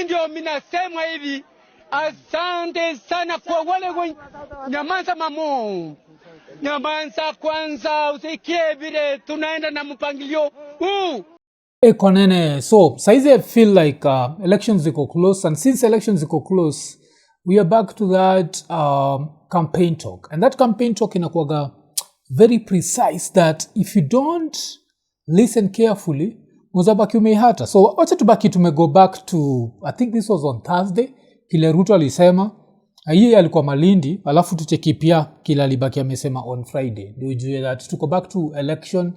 ndio minasema hivi, asante sana kwa wale nyamaza mamo. Nyamaza kwanza, usikie vile tunaenda na mpangilio huu. Konene, so saizi I feel like elections ziko close, and since elections ziko close, we are back to that campaign talk. And that campaign talk inakuwaga very precise that if you don't listen carefully, muzabaki umeihata. So wacha tubaki tumego back to, I think this was on Thursday, kile Ruto alisema, yeye alikuwa Malindi, alafu tucheki pia kile alibaki amesema on Friday. Do you that tuko back to election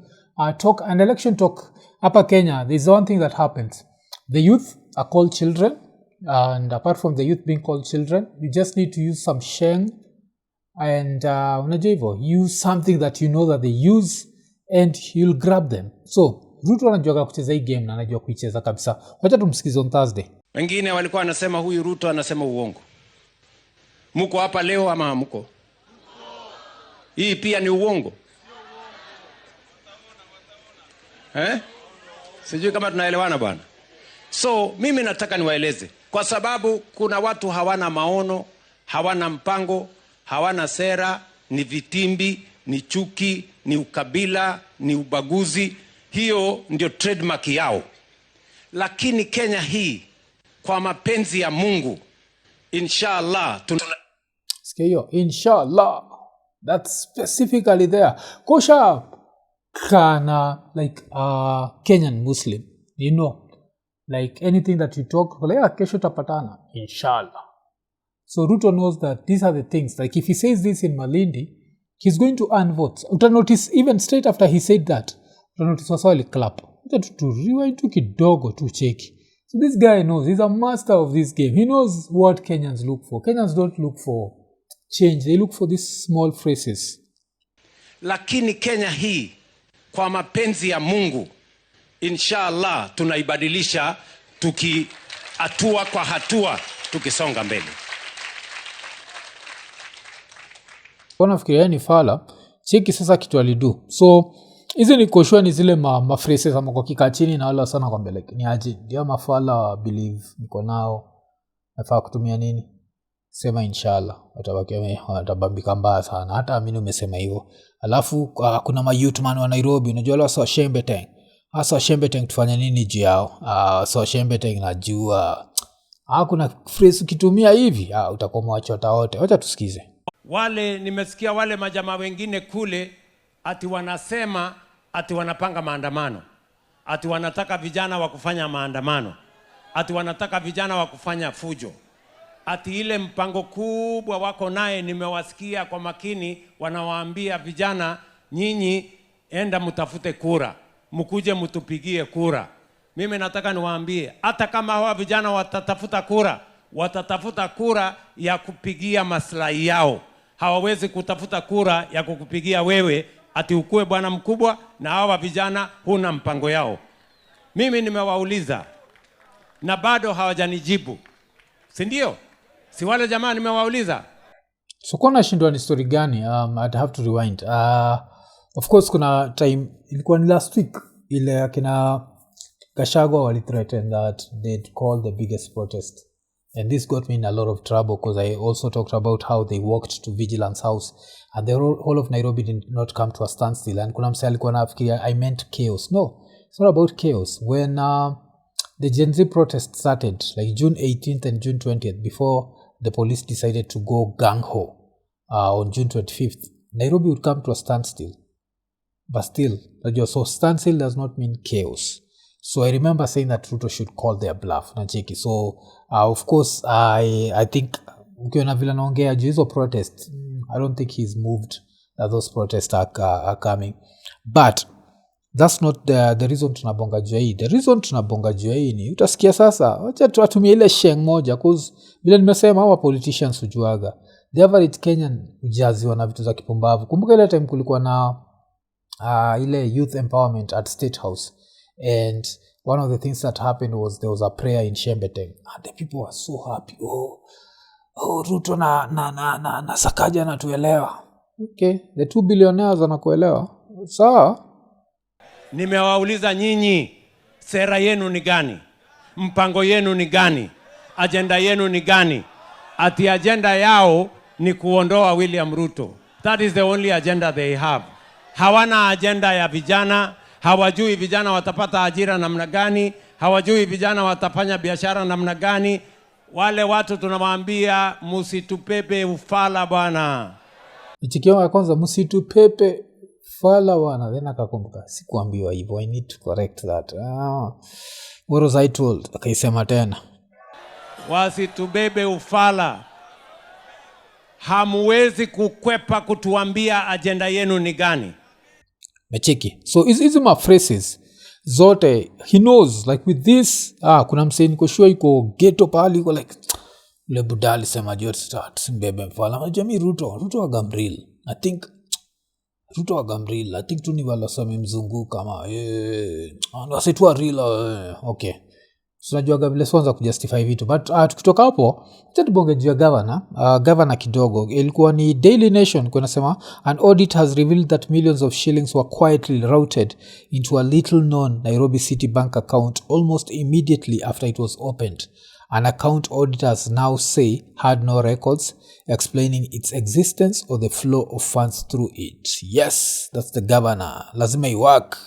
talk, and election talk hapa Kenya, there's one thing that happens. The youth are called children, and apart from the youth being called children, you just need to use some sheng and use something that you know that they use, and you'll grab them. So Ruto anajua kucheza hii game na anajua kuicheza kabisa. Wacha tumsikize on Thursday. Wengine walikuwa wanasema huyu Ruto anasema uongo. Mko hapa leo ama hamko? Hii pia ni uongo. Sijui kama tunaelewana bwana. So mimi nataka niwaeleze, kwa sababu kuna watu hawana maono, hawana mpango, hawana sera, ni vitimbi, ni chuki, ni ukabila, ni ubaguzi. Hiyo ndio trademark yao. Lakini Kenya hii, kwa mapenzi ya Mungu, inshallah sikia hiyo, inshallah, that's specifically there. Kosha kana like Kenyan Muslim, you know, like anything that you talk, like kesho tapatana, inshallah. So Ruto knows that these are the things, like if he says this in Malindi, he's going to earn votes. Uta notice even straight after he said that, uta notice wasawali clap. Uta to rewind to kidogo to check. So this guy knows, he's a master of this game. He knows what Kenyans look for. Kenyans don't look for change, they look for these small phrases. Lakini Kenya hii, kwa mapenzi ya Mungu, inshallah tunaibadilisha hatua kwa hatua tukisonga mbele. Nafikiria ni fala, cheki sasa kitu alidu. So hizi ni koshua ni zile phrases ama kwa kika chini na wala sana kwa mbele. Ni aje, ndio mafala believe niko nao, nafaa kutumia nini? Sema inshallah, watabambika mbaya sana. Hata amini umesema hivyo. Alafu kuna ma-youth man wa Nairobi, unajua wala sawa shembeteng. Asa shembeteng tufanya nini juu yao? Sawa shembeteng najua. Kuna phrase ukitumia hivi, utakuwa mwachota wote. Wacha tusikize. Wale nimesikia wale majamaa wengine kule ati wanasema ati wanapanga maandamano. Ati wanataka vijana wa kufanya maandamano. Ati wanataka vijana wa kufanya fujo. Ati ile mpango kubwa wako naye, nimewasikia kwa makini wanawaambia vijana, nyinyi enda mtafute kura, mkuje mtupigie kura. Mimi nataka niwaambie, hata kama hawa vijana watatafuta kura ya kupigia maslahi yao. Hawawezi kutafuta kura ya kukupigia wewe ati ukue bwana mkubwa, na hawa vijana huna mpango yao. Mimi nimewauliza na bado hawajanijibu. Si ndio? Si wale jamaa nimewauliza. So kwa nashindwa ni story gani? I'd have to rewind. Of course kuna time, ilikuwa ni last week, ile akina Gachagua wali threaten that they'd call the biggest protest. And this got me in a lot of trouble because I also talked about how they walked to Vigilance House and the whole of Nairobi did not come to a standstill. And kuna msee alikuwa nafikiria I meant chaos. No, it's not about chaos. When the Gen Z protest started, like June 18th and June 20th, before the police decided to go gang-ho on June 25th, Nairobi would come to a standstill. But still, so standstill does not mean chaos. So I remember saying that Ruto should call their bluff. So, of course, I think ukiona vile naongea juu hizo protest, I don't think he's moved that those protests are coming. But that's not the reason tunabonga juu hii. The reason tunabonga juu hii ni utasikia sasa, wacha tuatumie ile sheng moja, cause vile nimesema hawa politicians hujuaga. The average Kenyan hujaziwa na vitu za kipumbavu. Kumbuka ile time kulikuwa na ile youth empowerment at State House. And one of the things that happened was there was a prayer in Shembeteng. And the people were so happy. Oh, Ruto na Sakaja natuelewa. Okay, the 2 billionaires wanakuelewa. Sawa. Nimewauliza nyinyi, sera yenu ni gani? Mpango yenu ni gani? agenda yenu ni gani? Ati agenda yao ni kuondoa William Ruto. That is the only agenda they have. Hawana agenda ya vijana, hawajui vijana watapata ajira namna gani, hawajui vijana watafanya biashara namna gani. Wale watu tunawaambia msitupepe ufala bwana. Ichikio ya kwanza msitupepe ufala bwana, then akakumbuka sikuambiwa hivyo, I need to correct that. What was I told? Akaisema tena. Wasitubebe ufala. Hamwezi kukwepa kutuambia agenda yenu ni gani. Mecheki. So hizi ma phrases zote he knows, like with this kuna mseni kwa sure iko ghetto pali iko like le budali sema jot start simbebe mfala majami Ruto wa Gambril. I think tu ni wala same mzungu kama wasitwa real okay. So najua vile swanza kujustify vitu, but tukitoka hapo acha tubonge juu ya governor kidogo. Ilikuwa ni Daily Nation kwa nasema an audit has revealed that millions of shillings were quietly routed into a little known Nairobi city bank account almost immediately after it was opened. An account auditors now say had no records explaining its existence or the flow of funds through it. Yes, that's the governor. Lazima iwork.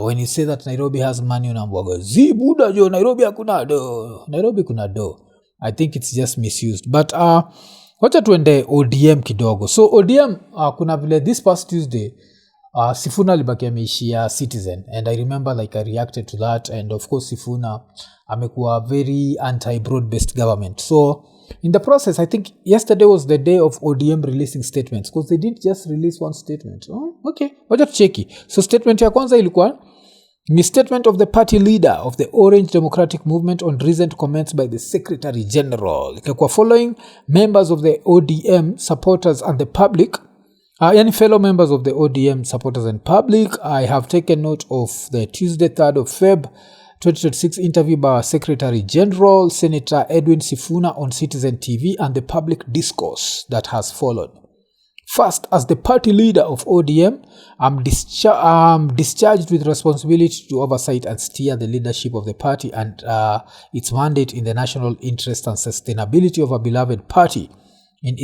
When you say that Nairobi has money, unamwaga zibuda jo Nairobi hakuna do. Nairobi kuna do. I think it's just misused. But wacha tuende ODM kidogo. So ODM kuna vile this past Tuesday Sifuna libaki ameishia Citizen, and I remember like I reacted to that, and of course Sifuna amekuwa very anti broad based government. So in the process, I think yesterday was the day of ODM releasing statements, because they didn't just release one statement. Okay, wacha tucheki. So statement ya kwanza ilikuwa ni statement of the party leader of the Orange Democratic Movement on recent comments by the Secretary General. Ikakuwa following members of the ODM supporters and the public, any fellow members of the ODM supporters and public, I have taken note of the Tuesday 3rd of Feb 2026 interview by our Secretary General, Senator Edwin Sifuna on Citizen TV and the public discourse that has followed. First, as the party leader of ODM, I'm discharged with responsibility to oversight and steer the leadership of the party and its mandate in the national interest and sustainability of our beloved party. In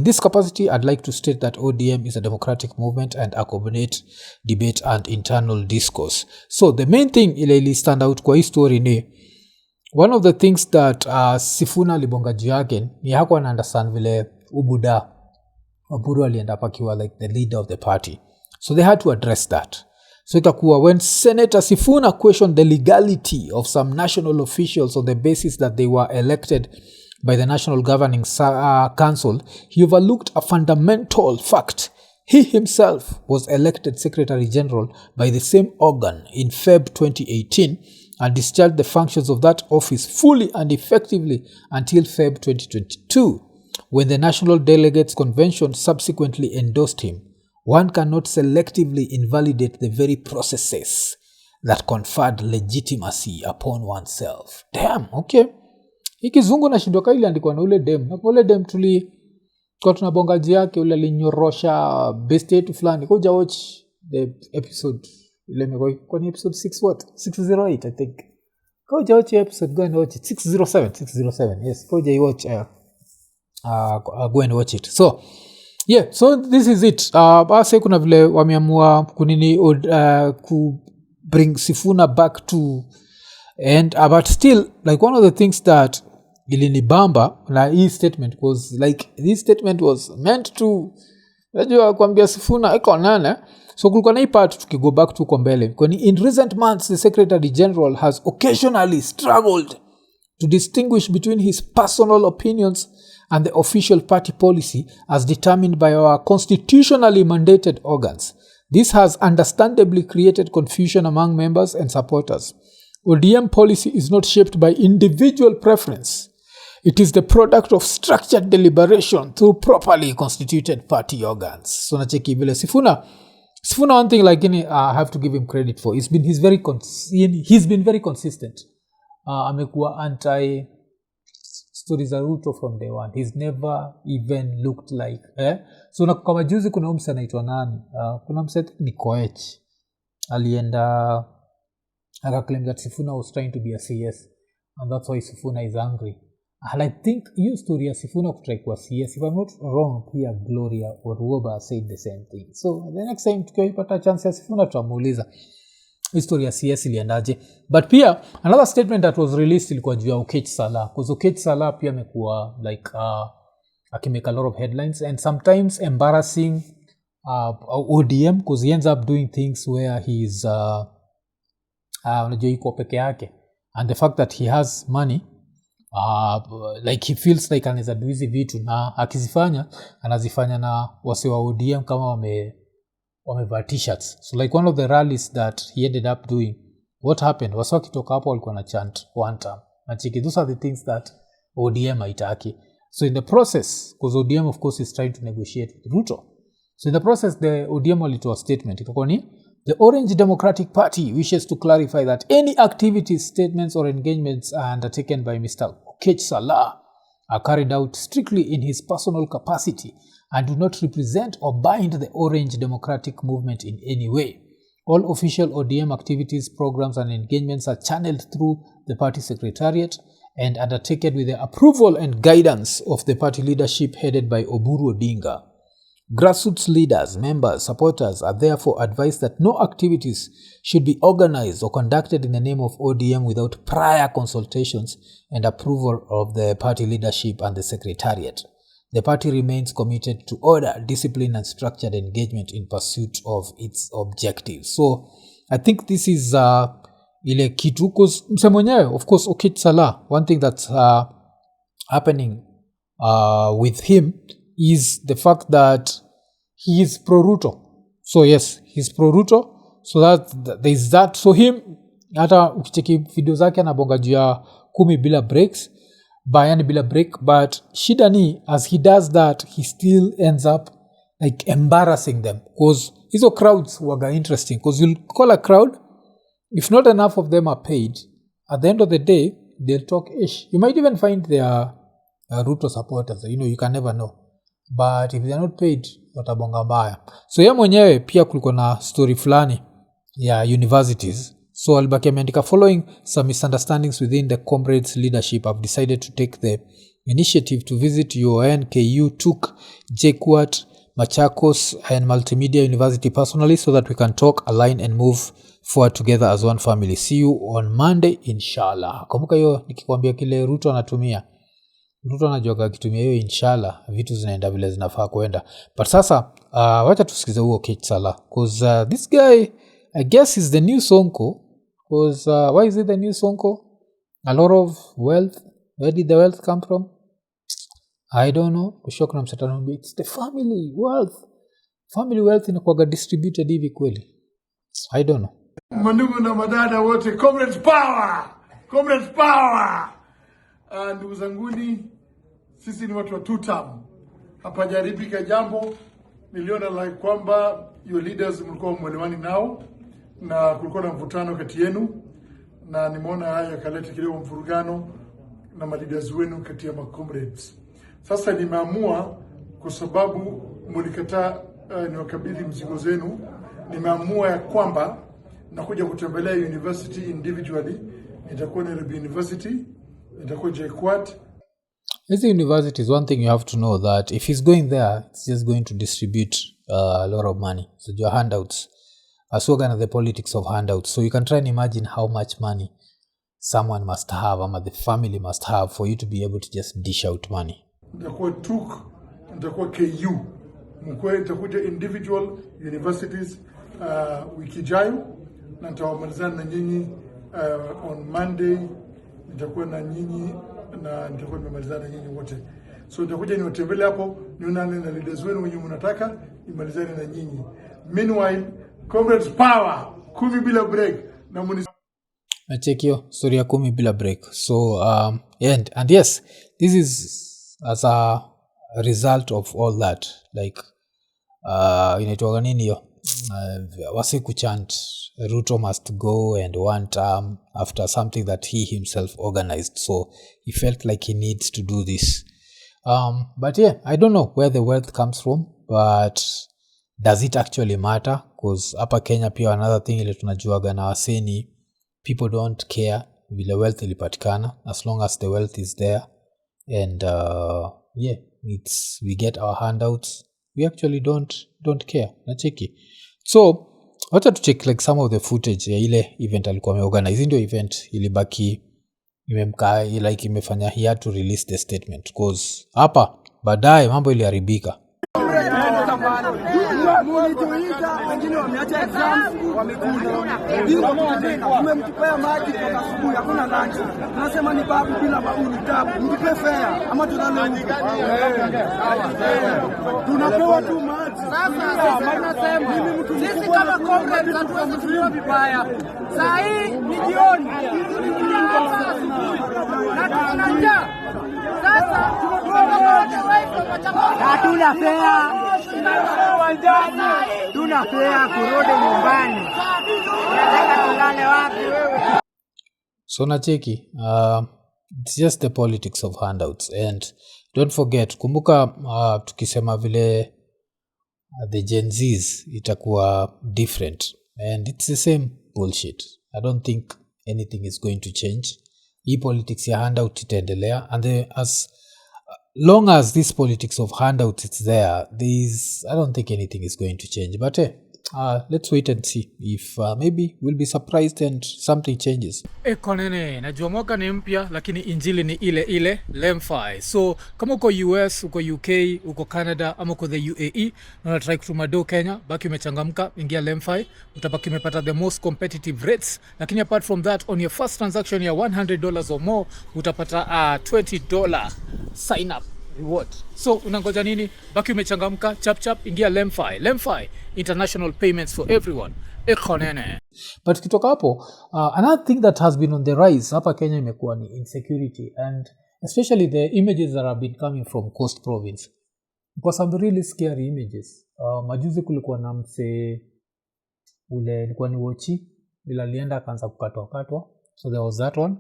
this capacity, I'd like to state that ODM is a democratic movement and accommodate debate and internal discourse. So the main thing ili stand out kwa hii story ni one of the things that Sifuna libonga jiagen ni hakuwa na understand vile Oburu alienda pakiwa like the leader of the party. So they had to address that. So ikakuwa when Senator Sifuna questioned the legality of some national officials on the basis that they were elected by the National Governing Council, he overlooked a fundamental fact. He himself was elected Secretary General by the same organ in Feb 2018 and discharged the functions of that office fully and effectively until Feb 2022, when the National Delegates Convention subsequently endorsed him. One cannot selectively invalidate the very processes that conferred legitimacy upon oneself. Damn, okay. Ikizungu na shindoka ili andikuwa na ule dem. Na ule dem kwa tunabongaji yake ule alinyorosha best yetu fulani. Koja watch the episode. Ile mekoi kwa ni episode 6 what? 608 I think. Koja watch episode, go and watch it. 607, yes. Koja watch go and watch it. So yeah, so this is it. Basi kuna vile wameamua kunini ku bring Sifuna back to, and but still like one of the things that ilinibamba na hii statement was like this statement was meant to najua kuambia Sifuna iko nane. So kulikuwa na hii part tukigo back to kombele kwani in recent months the Secretary General has occasionally struggled to distinguish between his personal opinions and the official party policy as determined by our constitutionally mandated organs. This has understandably created confusion among members and supporters. ODM policy is not shaped by individual preference. It is the product of structured deliberation through properly constituted party organs. So nacheki vile Sifuna one thing like I have to give him credit for. He's been very consistent. Amekuwa anti stories za Ruto from day one. He's never even looked like so kama juzi kuna msa anaitwa nani? Kuna msa ni Koech. Alienda akaclaim that Sifuna was trying to be a CS. and that's why Sifuna is angry. And I think hiyo story ya Sifuna kutry kwa CS, if I'm not wrong, pia Gloria or Ruoba said the same thing. So the next time tukiipata chance ya Sifuna tutamuuliza history ya CS iliendaje. But pia another statement that was released ilikuwa juu ya Okech Salah, because Okech Salah pia amekuwa like akimake a lot of headlines and sometimes embarrassing ODM, because he ends up doing things where he is unajua yuko peke yake, and the fact that he has money like he feels like anaweza do hizi vitu, na akizifanya anazifanya na wase wa ODM kama wamevaa t-shirts. So like one of the rallies that he ended up doing, what happened was wakitoka hapo walikuwa na chant one time na chiki, those are the things that ODM haitaki. So in the process, because ODM of course is trying to negotiate with Ruto, so in the process the ODM walitoa statement ikakuwa ni the Orange Democratic Party wishes to clarify that any activities, statements or engagements undertaken by Mr. Okech Salah are carried out strictly in his personal capacity and do not represent or bind the Orange Democratic Movement in any way. All official ODM activities, programs and engagements are channeled through the party secretariat and undertaken with the approval and guidance of the party leadership headed by Oburu Odinga. Grassroots leaders, members, supporters are therefore advised that no activities should be organized or conducted in the name of ODM without prior consultations and approval of the party leadership and the secretariat. The party remains committed to order, discipline and structured engagement in pursuit of its objectives. So I think this is ile kitu, because mse mwenyewe of course Okech Salah, one thing that's happening with him is the fact that he is pro-Ruto. So yes, he's pro-Ruto. So that there is that. So him, hata ukicheki video zake anabonga juu ya 10 bila breaks, bayani bila break, but shida ni as he does that, he still ends up like embarrassing them, because hizo crowds waga interesting, because you'll call a crowd, if not enough of them are paid, at the end of the day they'll talk ish. You might even find their Ruto supporters, you can never know, but if they are not paid watabonga mbaya. So yeye mwenyewe pia kulikuwa na story fulani ya universities. So albaki ameandika, following some misunderstandings within the comrades leadership, I've decided to take the initiative to visit UON, KU, TUK, JKUAT, Machakos and Multimedia University personally so that we can talk, align and move forward together as one family. See you on Monday inshallah. Kumbuka hiyo nikikwambia kile Ruto anatumia. Ruto anajua akitumia hiyo inshallah vitu zinaenda vile zinafaa kwenda. But sasa wacha tusikize huo Okech Salah, because this guy I guess is the new Sonko. Because why is it the new Sonko? A lot of wealth. Where did the wealth come from? I don't know. Kushoka na msatano, it's the family wealth. Family wealth inakuwa distributed hivi kweli? I don't know. Mandugu na madada wote, comrades power! Comrades power! Ndugu zanguni, sisi ni watu wa two term. Hapa jaribika jambo, niliona like kwamba your leaders mlikuwa mwelewani nao na kulikuwa na mvutano kati yenu, na nimeona haya kaleta kidogo mvurugano na leaders wenu kati ya comrades. Sasa nimeamua, kwa sababu mlikataa niwakabidhi mzigo zenu, nimeamua ya kwamba nakuja kutembelea university individually. Nitakuwa Nairobi University, nitakuwa JKUAT. As a university is one thing you have to know, that if he's going there, it's just going to distribute a lot of money. So your handouts, asogana the politics of handouts. So you can try and imagine how much money someone must have, or the family must have, for you to be able to just dish out money. Nitakuwa TUK, nitakuwa KU. Nitakuja individual universities wiki jayo, na nitawamalizana na nyinyi on Monday. Nitakuwa na nyinyi na nitakuwa nimemalizana na nyinyi wote. So nitakuja niwatembele hapo, nionane na leaders wenu wenye mnataka nimalizane na nyinyi. Meanwhile, comrades power, 10 bila break. Na check your story ya 10 bila break. So and yes, this is as a result of all that, like inaitwa nini hiyo, wasi kuchant Ruto must go and one term after something that he himself organized. So he felt like he needs to do this. But yeah, I don't know where the wealth comes from, but does it actually matter? Because hapa Kenya pia another thing ile tunajuaga na waseni, people don't care vile wealth ilipatikana, as long as the wealth is there and we get our handouts, we actually don't care. Nacheki. So wacha to check like some of the footage ya ile event alikuwa ameorganize. Ndio event ilibaki imemkaa like imefanya he had to release the statement because hapa baadaye mambo iliharibika. Wengine wameacha exams wamekula. Ndio tumemtupea maji kwa asubuhi hakuna lunch. Tunasema ni babu bila babu ni tabu. Mtupe fair ama tunalala. Tunapewa tu maji. Sasa tunasema sisi kama comrades hatuwezi kuliwa vibaya. Saa hii ni jioni. Tulikuwa asubuhi. Na tuna njaa. Sasa hatuna fair. Tunapea kurudi nyumbani. Nataka tulale wapi wewe? So nacheki, it's just the politics of handouts. And don't forget, kumbuka tukisema vile the Gen Zs itakuwa different. And it's the same bullshit. I don't think anything is going to change. Hii politics ya handout itaendelea. And as long as this politics of handouts is there, I don't think anything is going to change. But let's wait and see if maybe we'll be surprised and something changes. Konene, najua mwaka ni mpya lakini injili ni ile ile lemfi. So kama uko US, uko UK, uko Canada ama uko the UAE na unatry kutuma do Kenya, baki umechangamka, ingia lemfi, utabaki umepata the most competitive rates. Lakini apart from that, on your first transaction ya $100 or more, utapata $20 sign up reward. So unangoja nini? Baki umechangamka, chap ingia lemfi, international payments for everyone. Ekonene. But kitoka hapo, another thing that has been on the rise hapa Kenya imekuwa ni insecurity, and especially the images that have been coming from Coast Province. Because some really scary images. Majuzi kulikuwa na mse ule ilikuwa ni Wochi bila alienda akaanza kukatwa. So there was that one.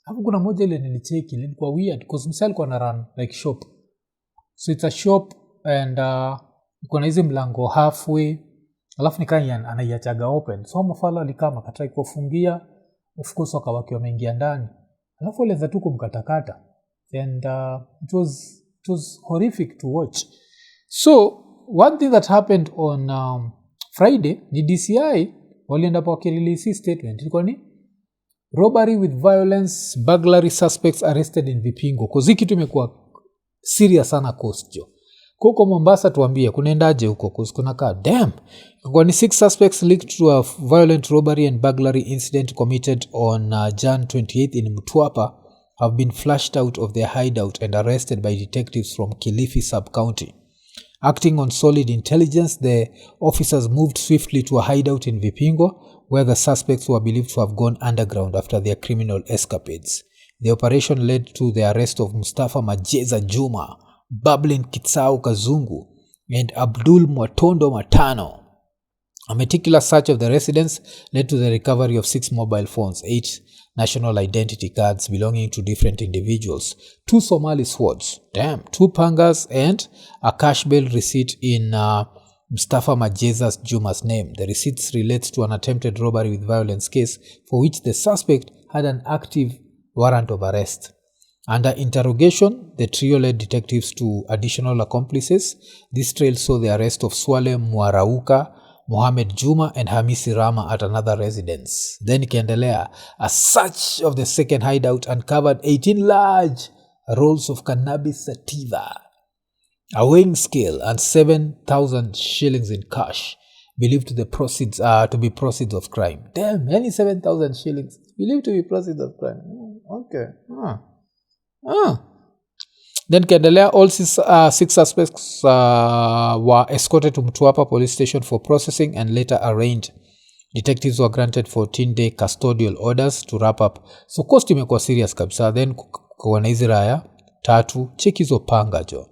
Hapo kuna moja ile nilicheki ilikuwa weird because mse alikuwa na run like shop. So it's a shop and iko na hizo mlango halfway. Alafu ni Kenyan anaiachaga open. So mafala alikama katrai kufungia, of course wakawaki wameingia ndani. Alafu alianza tu kumkatakata. And it was horrific to watch. So one thing that happened on Friday, ni DCI walienda pa wakirelease statement. Ilikuwa ni robbery with violence, burglary suspects arrested in Vipingo. Kwa hiki tumekuwa serious sana Coast jo. Kwa Mombasa tuambie kunaendaje huko kuna kaa damn. Kwa ni 6 suspects linked to a violent robbery and burglary incident committed on Jan 28th in Mtwapa have been flushed out of their hideout and arrested by detectives from Kilifi sub-county. Acting on solid intelligence, the officers moved swiftly to a hideout in Vipingo where the suspects were believed to have gone underground after their criminal escapades. The operation led to the arrest of Mustafa Majeza Juma, Bablin Kitsau Kazungu, and Abdul Mwatondo Matano. A meticulous search of the residence led to the recovery of 6 mobile phones, 8 national identity cards belonging to different individuals, 2 Somali swords, 2 pangas, and a cash bail receipt in Mustafa Majeza Juma's name. The receipts relate to an attempted robbery with violence case for which the suspect had an active warrant of arrest. Under interrogation, the trio led detectives to additional accomplices. This trail saw the arrest of Swale Mwarauka, Mohamed Juma, and Hamisi Rama at another residence. Then ikaendelea, a search of the second hideout uncovered 18 large rolls of cannabis sativa, a weighing scale, and 7,000 shillings in cash, believed to be proceeds of crime. Damn, any 7,000 shillings believed to be proceeds of crime. Okay. Then Kendelea, all 6 suspects were escorted to Mtwapa police station for processing and later arraigned. Detectives were granted 14-day custodial orders to wrap up. So cost imekuwa serious kabisa. Then kuna hizi raya 3, check hizo panga jo.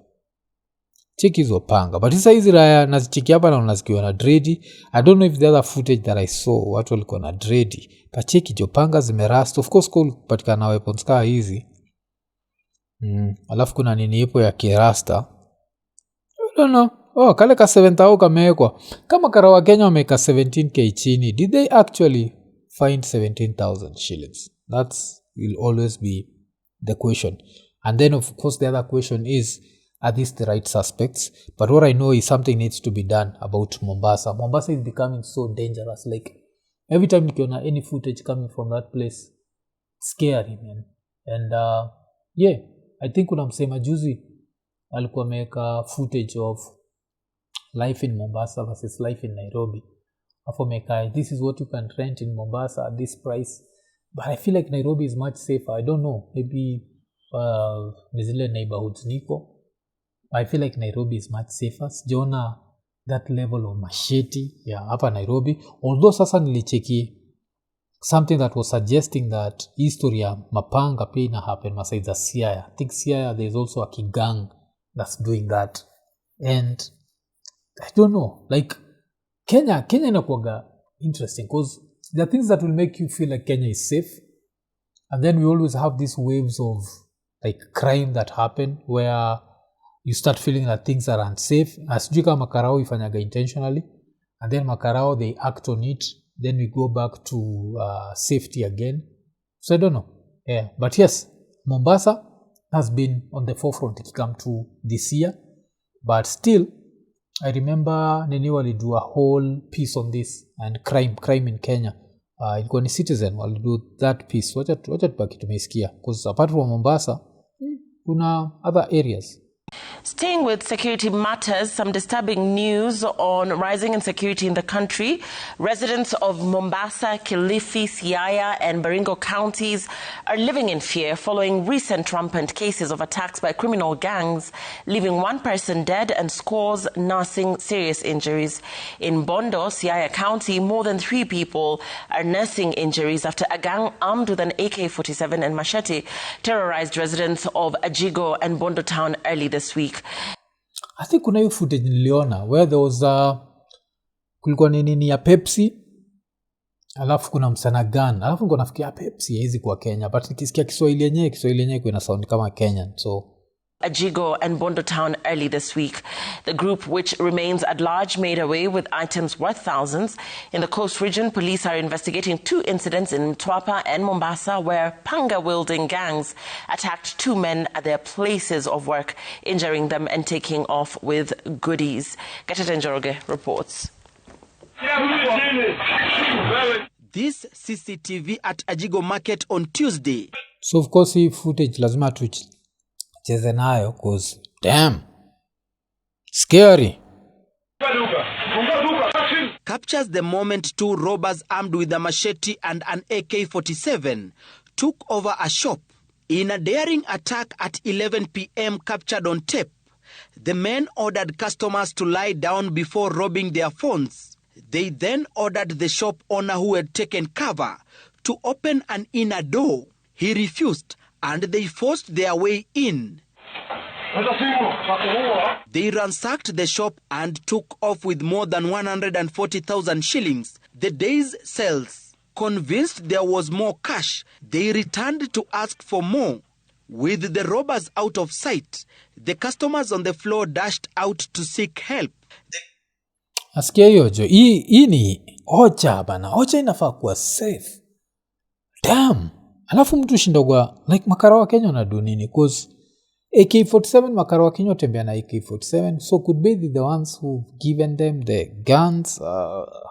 Check hizo panga. But hizi raya nazicheki hapa na unazikiwa na dready. I don't know if the other footage that I saw watu walikuwa na dready. But check hizo panga zimerust. Of course kupatikana weapons kaa hizi. Alafu kuna nini ipo ya kirasta. I don't know. Kale ka 7,000 kamewekwa. Kama karawa Kenya wameka 17k chini. Did they actually find 17,000 shillings? will always be the question. And then of course the other question is, are these the right suspects? But what I know is something needs to be done about Mombasa. Mombasa is becoming so dangerous. Like every time you can any footage coming from that place, it's scary, man. And yeah, I think kuna msema juzi alikuwa ameweka footage of life in Mombasa versus life in Nairobi. After meka, this is what you can rent in Mombasa at this price. But I feel like Nairobi is much safer. I don't know. Maybe nizile neighborhoods niko. I feel like Nairobi is much safer. Sijaona that level of machete hapa Nairobi. Although sasa nilicheki something that was suggesting that history ya mapanga pia ina happen maside za Siaya. I think Siaya there is also a kigang that's doing that. And I don't know, like Kenya inakuwaga interesting because there are things that will make you feel like Kenya is safe, and then we always have these waves of like crime that happen where you start feeling that things are unsafe. Asijui kama makarao ifanyaga intentionally, and then makarao they act on it, then we go back to safety again. So I don't know. Yeah, but yes, Mombasa has been on the forefront if you come to this year, but still I remember Nini walidu a whole piece on this and crime in Kenya. Ilikuwa ni Citizen walidu that piece. Wacha tupaki tumesikia because apart from Mombasa kuna other areas. Staying with security matters, some disturbing news on rising insecurity in the country. Residents of Mombasa, Kilifi, Siaya and Baringo counties are living in fear following recent rampant cases of attacks by criminal gangs, leaving one person dead and scores nursing serious injuries. In Bondo, Siaya County, more than 3 people are nursing injuries after a gang armed with an AK-47 and machete terrorized residents of Ajigo and Bondo town early this week. I think kuna hiyo footage niliona where there was kulikuwa nini ya Pepsi, alafu kuna msana gun, alafu niko nafikiria Pepsi hizi kwa Kenya, but nikisikia Kiswahili yenyewe kuna sound kama Kenyan. So Ajigo and Bondo town early this week. The group, which remains at large, made away with items worth thousands. In the coast region, police are investigating 2 incidents in Mtwapa and Mombasa where panga-wielding gangs attacked 2 men at their places of work, injuring them and taking off with goodies. Gatete Njoroge reports. This CCTV at Ajigo Market on Tuesday. So of course hii footage lazima cheze nayo cause damn scary. Captures the moment 2 robbers armed with a machete and an AK-47 took over a shop. In a daring attack at 11 p.m. captured on tape, the men ordered customers to lie down before robbing their phones. They then ordered the shop owner who had taken cover to open an inner door. He refused and they forced their way in. They ransacked the shop and took off with more than 140,000 shillings, the day's sales. Convinced there was more cash, they returned to ask for more. With the robbers out of sight, the customers on the floor dashed out to seek help. Asikia hiyo jo, hii ni Ocha bana. Ocha inafaa kuwa safe. Damn. Alafu mtu shindogwa like makara wa Kenya wanadu nini? Because AK-47 makara wa Kenya watembea na AK-47, so could be the ones who've given them the guns.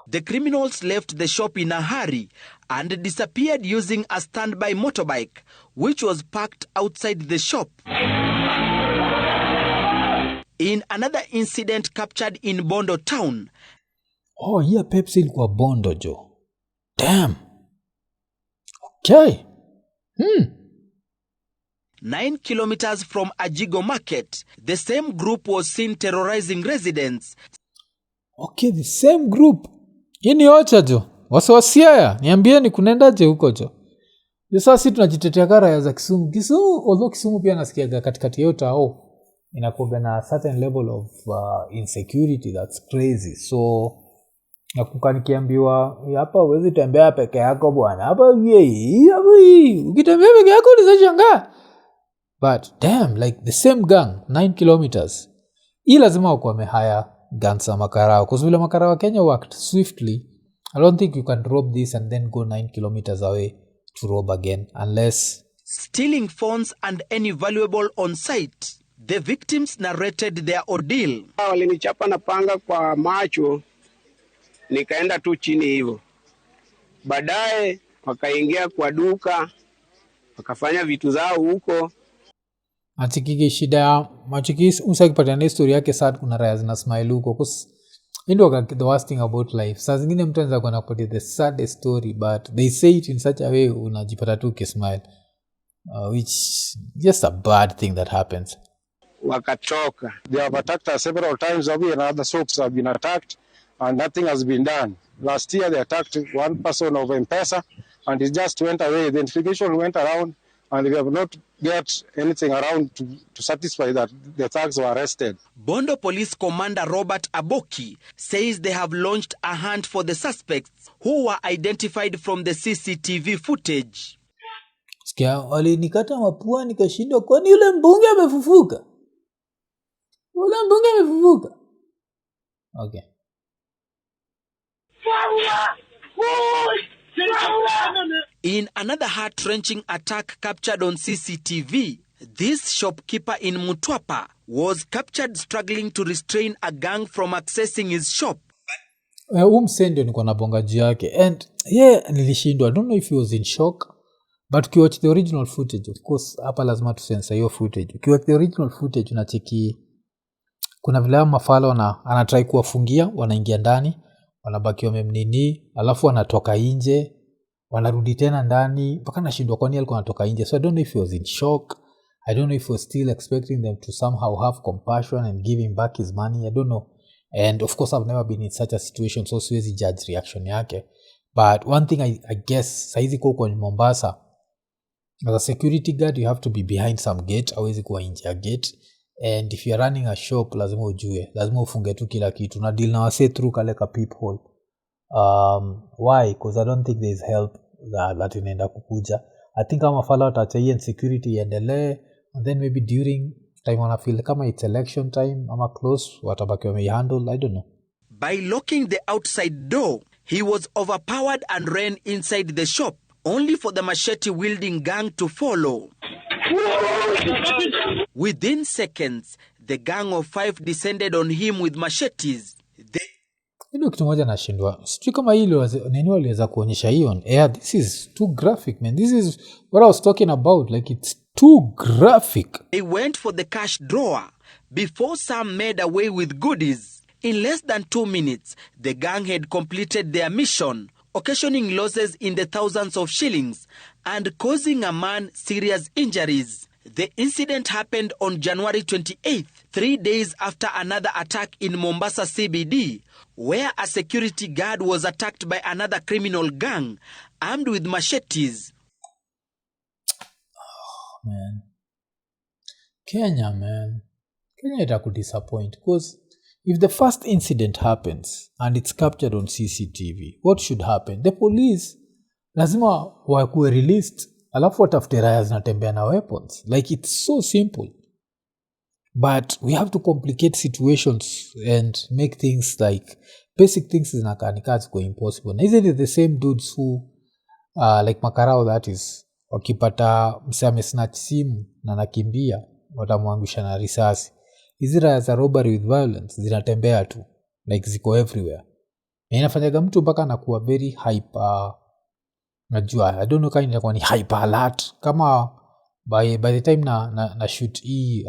The criminals left the shop in a hurry and disappeared using a standby motorbike, which was parked outside the shop. In another incident captured in Bondo town. Oh, yeah, Pepsi ilikuwa Bondo jo. Damn. Okay. 9 kilometers from Ajigo Market, the same group was seen terrorizing residents. Okay, the same group. Ini Ocha jo. Wasiwasiaya, niambieni kunaendaje huko jo. Sasa sisi tunajitetea kara za Kisumu. Although Kisumu pia nasikiaga katikati yote inakuwa na certain level of insecurity that's crazy. So nakumbuka nikiambiwa hapa huwezi tembea peke yako bwana. Hapa ukitembea peke yako unashangaa. But damn, like the same gang 9 kilometers. Hii lazima wako wamehaya guns za makarao. Because vile makarao wa Kenya worked swiftly, I don't think you can drop this and then go 9 kilometers away to rob again unless stealing phones and any valuable on site. The victims narrated their ordeal. Walinichapa na panga kwa macho, nikaenda tu chini hivyo. Baadaye wakaingia kwa duka, wakafanya vitu zao huko. Achikiki shida ya machiki usakipata na story yake sad kuna raya zina smile huko cause ndio the worst thing about life. Saa zingine mtu anaweza kuona kupatia the saddest story but they say it in such a way unajipata tu kismile. Which just a bad thing that happens. Wakachoka. They have attacked us several times. We and other soaps have been attacked and nothing has been done. Last year they attacked one person of M-Pesa and it just went away. The investigation went around and we have not got anything around to satisfy that the thugs were arrested. Bondo Police Commander Robert Aboki says they have launched a hunt for the suspects who were identified from the CCTV footage. Sikia walinikata mapua nikashindwa kwani yule mbunge amefufuka? Yule mbunge amefufuka. Okay. In another heart-wrenching attack captured on CCTV, this shopkeeper in Mutwapa was captured struggling to restrain a gang from accessing his shop. Msendo niko na bongaji yake and nilishindwa. I don't know if he was in shock but ukiwatch the original footage, of course hapa lazima tusensor hiyo footage. Ukiwatch the original footage unacheki kuna vile mafalo anatry kuwafungia, wanaingia ndani, wanabaki wamemnini, alafu wanatoka nje, wanarudi tena ndani, mpaka nashindwa kwani alikuwa anatoka nje. So I don't know if he was in shock. I don't know if he was still expecting them to somehow have compassion and give him back his money. I don't know. And of course I've never been in such a situation, so siwezi judge reaction yake. But one thing I guess, saizi kwa Mombasa, as a security guard you have to be behind some gate, hawezi kuwa nje ya gate. And if you're running a shop lazima ujue, lazima ufunge tu kila kitu na deal na wase through kale ka peephole. Why? Because I don't think there's help that inaenda kukuja. I think kama fala wataacha hii insecurity iendelee and then maybe during time wana feel kama it's election time ama close watabaki wameihandle. I don't know. By locking the outside door, he was overpowered and ran inside the shop, only for the machete-wielding gang to follow. Within seconds, the gang of 5 descended on him with machetes. Kitu moja nashindwa. Sijui kama hilo nini waliweza kuonyesha hiyo on air. This is too graphic, man. This is what I was talking about. Like it's too graphic. They went for the cash drawer before some made away with goodies. In less than 2 minutes, the gang had completed their mission, occasioning losses in the thousands of shillings and causing a man serious injuries. The incident happened on January 28th, 3 days after another attack in Mombasa CBD, where a security guard was attacked by another criminal gang armed with machetes. Oh, man. Kenya, man. Kenya itakudisappoint because if the first incident happens and it's captured on CCTV, what should happen? The police lazima wakuwe released, alafu watafute raya zinatembea na weapons. Like it's so simple. But we have to complicate situations and make things like basic things zinakanika ziko impossible. Na hizi the same dudes who like makarao, that is, wakipata msame snatch simu na nakimbia watamwangusha na risasi. Hizi raya za robbery with violence zinatembea tu, like ziko everywhere. Na inafanyaga mtu mpaka anakuwa very hyper. Najua, I don't know kama inakuwa ni hyper alert. Kama by the time na shoot hii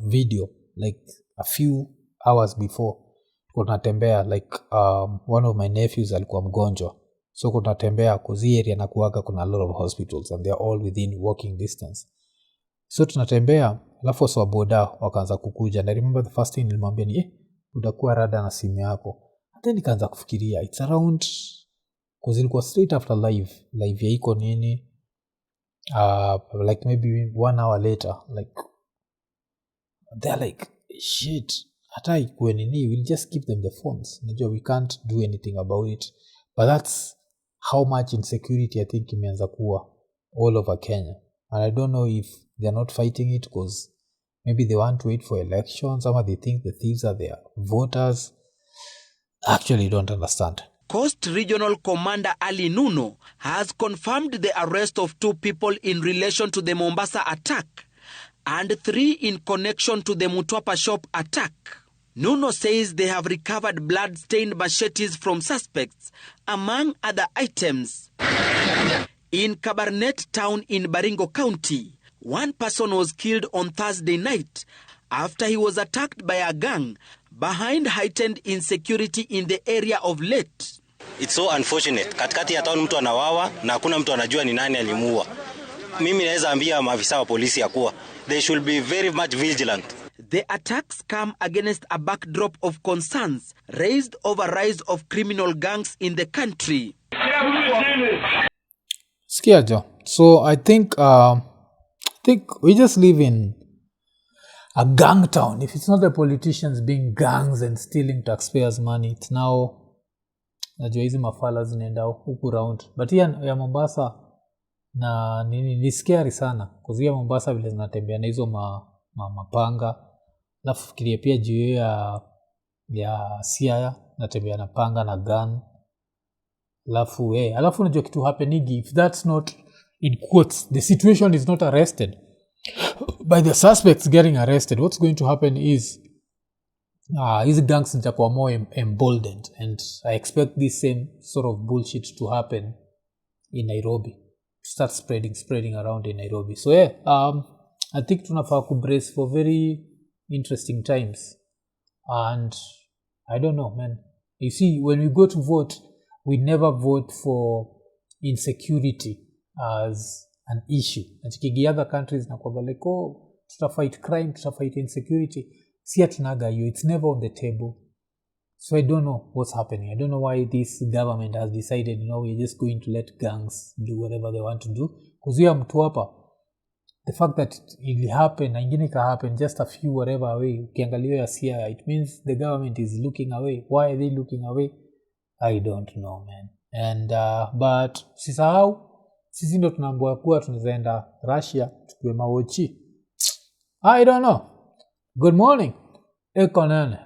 video, like a few hours before, kunatembea like one of my nephews alikuwa mgonjwa. So kunatembea kuzi area na kuwaga kuna a lot of hospitals and they are all within walking distance. So tunatembea, alafu wa boda wakaanza kukuja. And I remember the first thing nilimwambia ni utakuwa rada na simu yako. And then nikaanza kufikiria it's around, because ilikuwa straight after live ya iko nini, like maybe 1 hour later, like they're like shit, hata ikuwe nini, we'll just give them the phones. Najua we can't do anything about it, but that's how much insecurity I think imeanza kuwa all over Kenya. And I don't know if they're not fighting it because maybe they want to wait for elections, or they think the thieves are their voters. Actually don't understand. Coast Regional Commander Ali Nuno has confirmed the arrest of 2 people in relation to the Mombasa attack and 3 in connection to the Mutwapa shop attack. Nuno says they have recovered blood-stained machetes from suspects, among other items. In Kabarnet town in Baringo County, 1 person was killed on Thursday night after he was attacked by a gang behind heightened insecurity in the area of Late. It's so unfortunate. Katikati ya town mtu anawawa na hakuna mtu anajua ni nani alimuua. Mimi naweza ambia maafisa wa polisi ya kuwa they should be very much vigilant. The attacks come against a backdrop of concerns raised over rise of criminal gangs in the country. Skiajo. So I think we just live in a gang town. If it's not the politicians being gangs and stealing taxpayers' money, it's now najua hizi mafala zinaenda huku round. But ya Mombasa na ni scary sana. Kuzia Mombasa vile zinatembea na hizo mapanga. Alafu fikiria pia juu ya Siaya natembea na panga na gun. Alafu unajua kitu happening if that's not in quotes, the situation is not arrested by the suspects getting arrested. What's going to happen is these gangs zitakuwa more emboldened, and I expect this same sort of bullshit to happen in Nairobi, start spreading around in Nairobi. So I think tunafaa kubrace for very interesting times. And I don't know, man. You see, when we go to vote, we never vote for insecurity as an issue. Nachikigi other countries na kwa like, tutafight crime, tutafight insecurity. Si atunaga you, it's never on the table. So I don't know what's happening. I don't know why this government has decided, we're just going to let gangs do whatever they want to do. Because we are Mutwapa. The fact that it will happen, ingine can happen just a few whatever away, ukiangalia ya Siaya, it means the government is looking away. Why are they looking away? I don't know, man. And but sisi ndo tunaambiwa kuwa tunaenda Russia tukiwe mawochi. I don't know. Good morning. Eko nene.